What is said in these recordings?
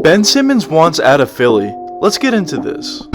Ben Simmons wants out of Philly. Let's get into this.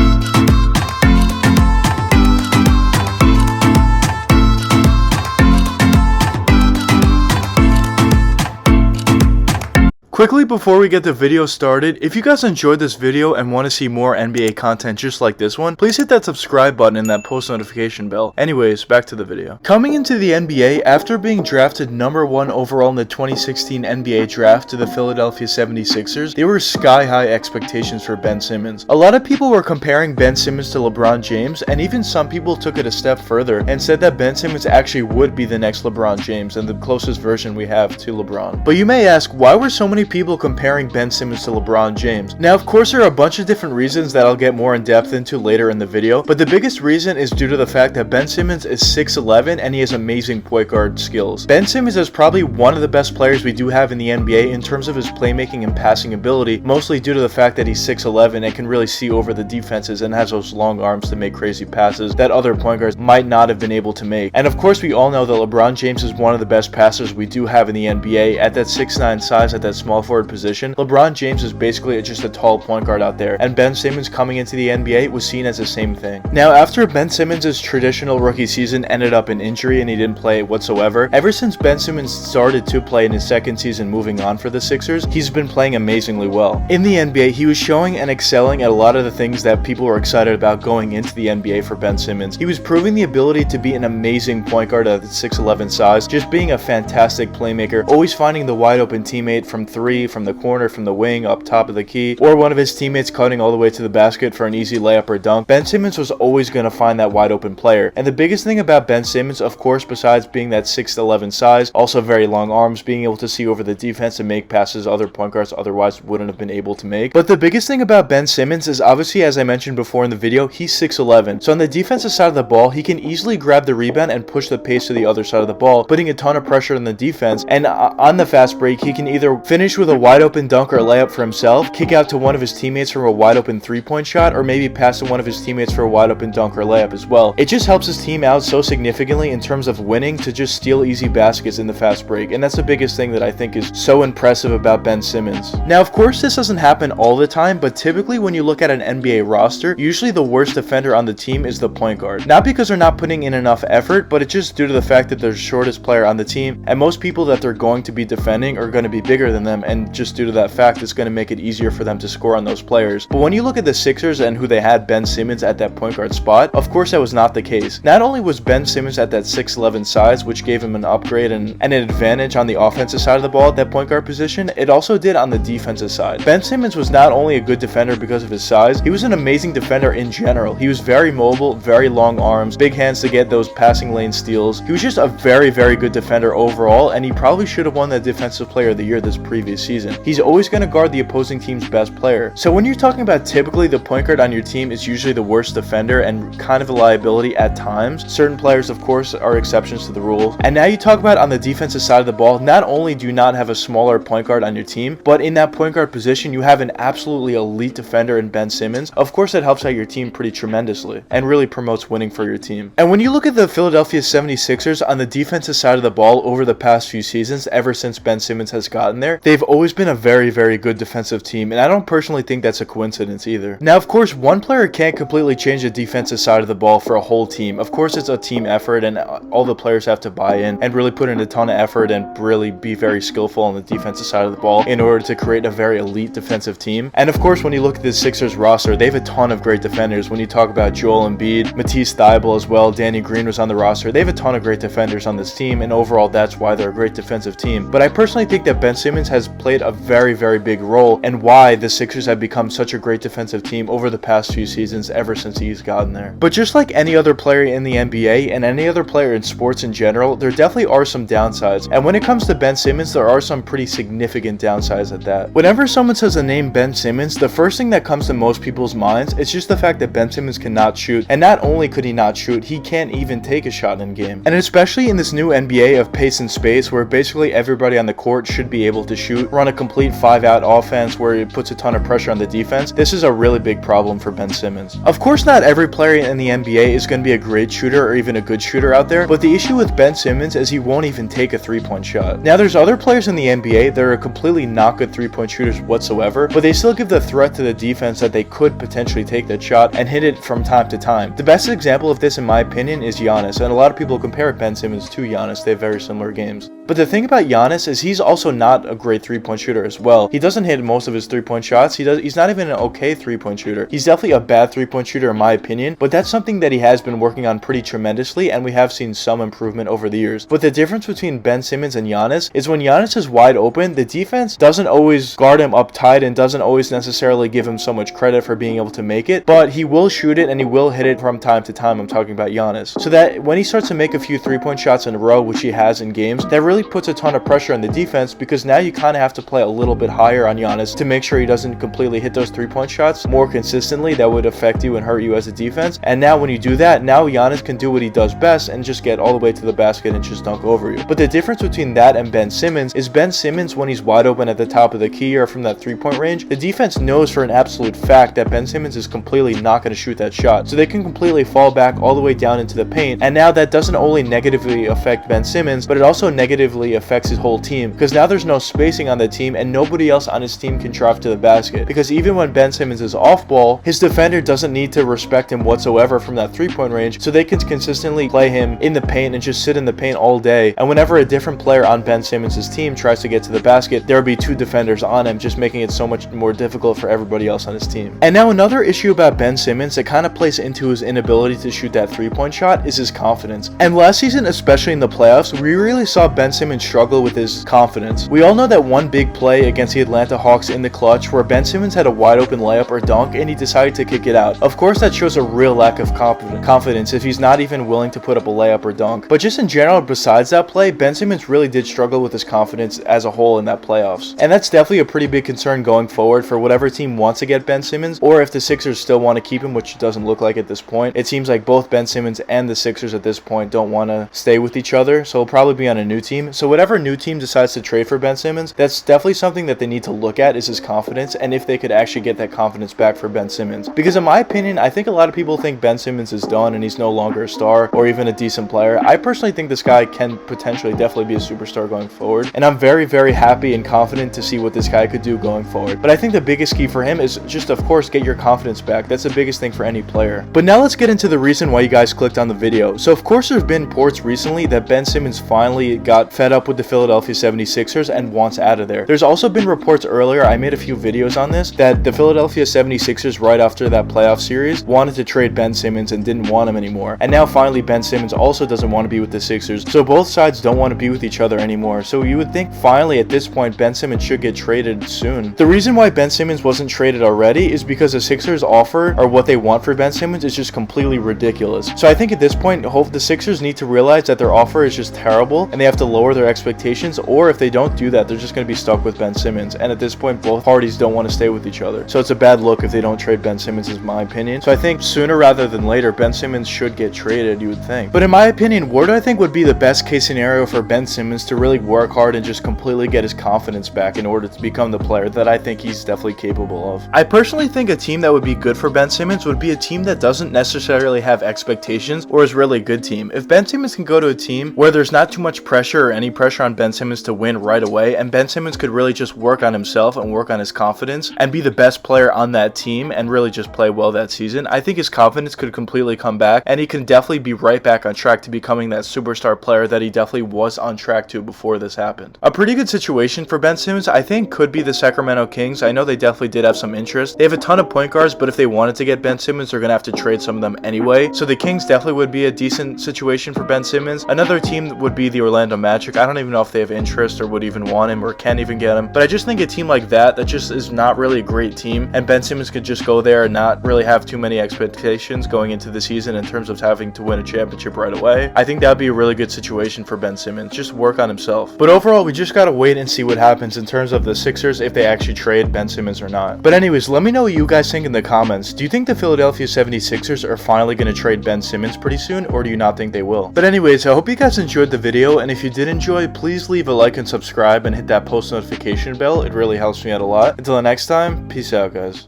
Quickly before we get the video started, if you guys enjoyed this video and want to see more NBA content just like this one, please hit that subscribe button and that post notification bell. Anyways, back to the video. Coming into the NBA, after being drafted #1 overall in the 2016 NBA draft to the Philadelphia 76ers, there were sky-high expectations for Ben Simmons. A lot of people were comparing Ben Simmons to LeBron James, and even some people took it a step further and said that Ben Simmons actually would be the next LeBron James and the closest version we have to LeBron. But you may ask, why were so many people comparing Ben Simmons to LeBron James? Now, of course, there are a bunch of different reasons that I'll get more in depth into later in the video, but the biggest reason is due to the fact that Ben Simmons is 6'11" and he has amazing point guard skills. Ben Simmons is probably one of the best players we do have in the NBA in terms of his playmaking and passing ability, mostly due to the fact that he's 6'11" and can really see over the defenses and has those long arms to make crazy passes that other point guards might not have been able to make. And of course, we all know that LeBron James is one of the best passers we do have in the NBA. At that 6'9" size, at that small forward position, LeBron James is basically just a tall point guard out there, and Ben Simmons coming into the NBA was seen as the same thing. Now, after Ben Simmons' traditional rookie season ended up in injury and he didn't play whatsoever, ever since Ben Simmons started to play in his second season moving on for the Sixers, he's been playing amazingly well. In the NBA, he was showing and excelling at a lot of the things that people were excited about going into the NBA for Ben Simmons. He was proving the ability to be an amazing point guard at the 6'11" size, just being a fantastic playmaker, always finding the wide open teammate from three, from the corner, from the wing, up top of the key, or one of his teammates cutting all the way to the basket for an easy layup or dunk. Ben Simmons was always going to find that wide open player. And the biggest thing about Ben Simmons, of course, besides being that 6'11" size, also very long arms, being able to see over the defense and make passes other point guards otherwise wouldn't have been able to make. But the biggest thing about Ben Simmons is obviously, as I mentioned before in the video, he's 6'11". So on the defensive side of the ball, he can easily grab the rebound and push the pace to the other side of the ball, putting a ton of pressure on the defense. And on the fast break, he can either finish with a wide open dunk or layup for himself, kick out to one of his teammates for a wide open 3-point shot, or maybe pass to one of his teammates for a wide open dunk or layup as well. It just helps his team out so significantly in terms of winning to just steal easy baskets in the fast break, and that's the biggest thing that I think is so impressive about Ben Simmons. Now, of course, this doesn't happen all the time, but typically when you look at an NBA roster, usually the worst defender on the team is the point guard. Not because they're not putting in enough effort, but it's just due to the fact that they're the shortest player on the team, and most people that they're going to be defending are going to be bigger than them, and just due to that fact, it's going to make it easier for them to score on those players. But when you look at the Sixers and who they had Ben Simmons at that point guard spot, of course that was not the case. Not only was Ben Simmons at that 6'11" size, which gave him an upgrade and an advantage on the offensive side of the ball at that point guard position, it also did on the defensive side. Ben Simmons was not only a good defender because of his size, he was an amazing defender in general. He was very mobile, very long arms, big hands to get those passing lane steals. He was just a very, very good defender overall, and he probably should have won the Defensive Player of the Year this previous season. He's always going to guard the opposing team's best player. So when you're talking about typically the point guard on your team is usually the worst defender and kind of a liability at times. Certain players, of course, are exceptions to the rule. And now you talk about on the defensive side of the ball, not only do you not have a smaller point guard on your team, but in that point guard position, you have an absolutely elite defender in Ben Simmons. Of course, that helps out your team pretty tremendously and really promotes winning for your team. And when you look at the Philadelphia 76ers on the defensive side of the ball over the past few seasons, ever since Ben Simmons has gotten there, they've always been a very, very good defensive team, and I don't personally think that's a coincidence either. Now, of course, one player can't completely change the defensive side of the ball for a whole team. Of course, it's a team effort, and all the players have to buy in and really put in a ton of effort and really be very skillful on the defensive side of the ball in order to create a very elite defensive team. And of course, when you look at the Sixers roster, they have a ton of great defenders. When you talk about Joel Embiid, Matisse Thybulle as well, Danny Green was on the roster. They have a ton of great defenders on this team, and overall, that's why they're a great defensive team. But I personally think that Ben Simmons has played a very, very big role and why the Sixers have become such a great defensive team over the past few seasons ever since he's gotten there. But just like any other player in the NBA and any other player in sports in general, there definitely are some downsides. And when it comes to Ben Simmons, there are some pretty significant downsides at that. Whenever someone says the name Ben Simmons, the first thing that comes to most people's minds is just the fact that Ben Simmons cannot shoot. And not only could he not shoot, he can't even take a shot in game. And especially in this new NBA of pace and space, where basically everybody on the court should be able to shoot shoot, run a complete 5-out offense where it puts a ton of pressure on the defense, this is a really big problem for Ben Simmons. Of course, not every player in the NBA is going to be a great shooter or even a good shooter out there, but the issue with Ben Simmons is he won't even take a 3-point shot. Now, there's other players in the NBA that are completely not good 3-point shooters whatsoever, but they still give the threat to the defense that they could potentially take that shot and hit it from time to time. The best example of this, in my opinion, is Giannis, and a lot of people compare Ben Simmons to Giannis. They have very similar games. But the thing about Giannis is he's also not a great 3-point shooter as well. He doesn't hit most of his 3-point shots. He's not even an okay 3-point shooter. He's definitely a bad 3-point shooter in my opinion, but that's something that he has been working on pretty tremendously, and we have seen some improvement over the years. But the difference between Ben Simmons and Giannis is when Giannis is wide open, the defense doesn't always guard him up tight and doesn't always necessarily give him so much credit for being able to make it, but he will shoot it and he will hit it from time to time. I'm talking about Giannis. So that when he starts to make a few 3-point shots in a row, which he has in games, that really puts a ton of pressure on the defense, because now you kind of have to play a little bit higher on Giannis to make sure he doesn't completely hit those 3-point shots more consistently. That would affect you and hurt you as a defense. And now when you do that, now Giannis can do what he does best and just get all the way to the basket and just dunk over you. But the difference between that and Ben Simmons is Ben Simmons, when he's wide open at the top of the key or from that 3-point range, the defense knows for an absolute fact that Ben Simmons is completely not going to shoot that shot. So they can completely fall back all the way down into the paint. And now that doesn't only negatively affect Ben Simmons, but it also negatively affects his whole team, because now there's no spacing on the team and nobody else on his team can drive to the basket, because even when Ben Simmons is off ball, his defender doesn't need to respect him whatsoever from that 3-point range, so they can consistently play him in the paint and just sit in the paint all day. And whenever a different player on Ben Simmons' team tries to get to the basket, there will be 2 defenders on him, just making it so much more difficult for everybody else on his team. And now another issue about Ben Simmons that kind of plays into his inability to shoot that 3-point shot is his confidence. And last season, especially in the playoffs, we really saw Ben Simmons struggle with his confidence. We all know that one big play against the Atlanta Hawks in the clutch where Ben Simmons had a wide open layup or dunk and he decided to kick it out. Of course, that shows a real lack of confidence if he's not even willing to put up a layup or dunk. But just in general, besides that play, Ben Simmons really did struggle with his confidence as a whole in that playoffs. And that's definitely a pretty big concern going forward for whatever team wants to get Ben Simmons, or if the Sixers still want to keep him, which doesn't look like at this point. It seems like both Ben Simmons and the Sixers at this point don't want to stay with each other, so he'll probably be on a new team. So whatever new team decides to trade for Ben Simmons, that's definitely something that they need to look at, is his confidence, and if they could actually get that confidence back for Ben Simmons. Because in my opinion, I think a lot of people think Ben Simmons is done and he's no longer a star or even a decent player. I personally think this guy can potentially definitely be a superstar going forward, and I'm very, very happy and confident to see what this guy could do going forward. But I think the biggest key for him is just, of course, get your confidence back. That's the biggest thing for any player. But now let's get into the reason why you guys clicked on the video. So of course, there's been reports recently that Ben Simmons finally got fed up with the Philadelphia 76ers and wants out of there. There's also been reports earlier, I made a few videos on this, that the Philadelphia 76ers right after that playoff series wanted to trade Ben Simmons and didn't want him anymore. And now finally Ben Simmons also doesn't want to be with the Sixers. So both sides don't want to be with each other anymore. So you would think finally at this point Ben Simmons should get traded soon. The reason why Ben Simmons wasn't traded already is because the Sixers offer, or what they want for Ben Simmons, is just completely ridiculous. So I think at this point, the Sixers need to realize that their offer is just terrible and they have to lower their expectations, or if they don't do that, they're just going to be stuck with Ben Simmons. And at this point, both parties don't want to stay with each other. So it's a bad look if they don't trade Ben Simmons, is my opinion. So I think sooner rather than later, Ben Simmons should get traded, you would think. But in my opinion, what do I think would be the best case scenario for Ben Simmons to really work hard and just completely get his confidence back in order to become the player that I think he's definitely capable of? I personally think a team that would be good for Ben Simmons would be a team that doesn't necessarily have expectations or is really a good team. If Ben Simmons can go to a team where there's not too much pressure or any pressure on Ben Simmons to win right away, and Ben Simmons could really just work on himself and work on his confidence and be the best player on that team and really just play well that season, I think his confidence could completely come back and he can definitely be right back on track to becoming that superstar player that he definitely was on track to before this happened. A pretty good situation for Ben Simmons, I think, could be the Sacramento Kings. I know they definitely did have some interest. They have a ton of point guards, but if they wanted to get Ben Simmons, they're going to have to trade some of them anyway. So the Kings definitely would be a decent situation for Ben Simmons. Another team would be the Orlando Magic. I don't even know if they have interest or would even want him or can even get him. But I just think a team like that just is not really a great team, and Ben Simmons could just go there and not really have too many expectations going into the season in terms of having to win a championship right away. I think that would be a really good situation for Ben Simmons. Just work on himself. But overall, we just got to wait and see what happens in terms of the Sixers, if they actually trade Ben Simmons or not. But anyways, let me know what you guys think in the comments. Do you think the Philadelphia 76ers are finally going to trade Ben Simmons pretty soon, or do you not think they will? But anyways, I hope you guys enjoyed the video, and if you did enjoy, please leave a like and subscribe and hit that that post notification bell. It really helps me out a lot. Until the next time, peace out, guys.